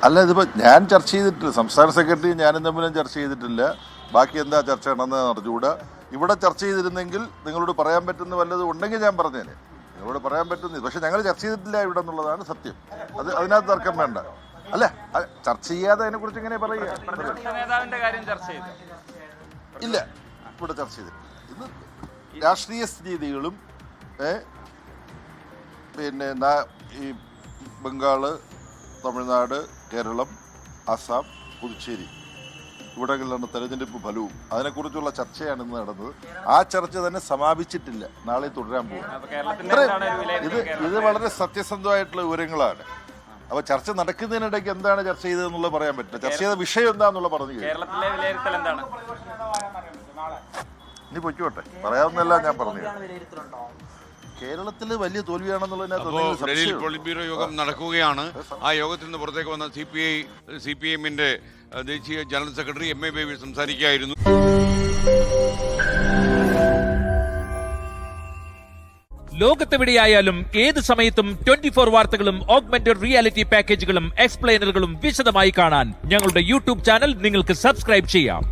അല്ല, ഇതിപ്പോൾ ഞാൻ ചർച്ച ചെയ്തിട്ടില്ല, സംസ്ഥാന സെക്രട്ടറി ഞാനും തമ്മിലും ചർച്ച ചെയ്തിട്ടില്ല. ബാക്കി എന്താ ചർച്ച ചെയ്യണമെന്ന് അറിഞ്ഞുകൂടാ. ഇവിടെ ചർച്ച ചെയ്തിരുന്നെങ്കിൽ നിങ്ങളോട് പറയാൻ പറ്റുന്ന വല്ലതും ഉണ്ടെങ്കിൽ ഞാൻ പറഞ്ഞേനെ. നിങ്ങളോട് പറയാൻ പറ്റുന്നത്, പക്ഷെ ഞങ്ങൾ ചർച്ച ചെയ്തിട്ടില്ല ഇവിടെ എന്നുള്ളതാണ് സത്യം. അതിനകത്ത് തർക്കം വേണ്ട. അല്ല, ചർച്ച ചെയ്യാതെ അതിനെക്കുറിച്ച് എങ്ങനെ പറയുക? ഇല്ല, ഇവിടെ ചർച്ച ചെയ്തിട്ടില്ല. ഇത് രാഷ്ട്രീയ സ്ഥിതികളും പിന്നെ ഈ ബംഗാള്, തമിഴ്നാട്, കേരളം, ആസാം, പുതുച്ചേരി ഇവിടങ്ങളിലാണ് തെരഞ്ഞെടുപ്പ് ഫലവും അതിനെക്കുറിച്ചുള്ള ചർച്ചയാണ് ഇന്ന് നടന്നത്. ആ ചർച്ച തന്നെ സമാപിച്ചിട്ടില്ല, നാളെ തുടരാൻ പോകും. ഇത് വളരെ സത്യസന്ധമായിട്ടുള്ള വിവരങ്ങളാണ്. അപ്പൊ ചർച്ച നടക്കുന്നതിനിടയ്ക്ക് എന്താണ് ചർച്ച ചെയ്തതെന്നുള്ളത് പറയാൻ പറ്റില്ല. ചർച്ച ചെയ്ത വിഷയം എന്താണെന്നുള്ള പറഞ്ഞു. ഇനി പൊയ്ക്കോട്ടെ, പറയാവുന്നല്ല ഞാൻ പറഞ്ഞു. കേരളത്തിൽ വലിയ തോൽവിയാണെന്നുള്ളതിനകത്ത് ബ്യൂറോ യോഗം നടക്കുകയാണ്. ആ യോഗത്തിൽ നിന്ന് പുറത്തേക്ക് വന്ന CPIM-ന്റെ ദേശീയ ജനറൽ സെക്രട്ടറി MA ബേബി സംസാരിക്കുകയായിരുന്നു. ലോകത്തെവിടെയായാലും ഏത് സമയത്തും 24 വാർത്തകളും ഓഗ്മെന്റഡ് റിയാലിറ്റി പാക്കേജുകളും എക്സ്പ്ലെയിനറുകളും വിശദമായി കാണാൻ ഞങ്ങളുടെ YouTube ചാനൽ നിങ്ങൾക്ക് സബ്സ്ക്രൈബ് ചെയ്യാം.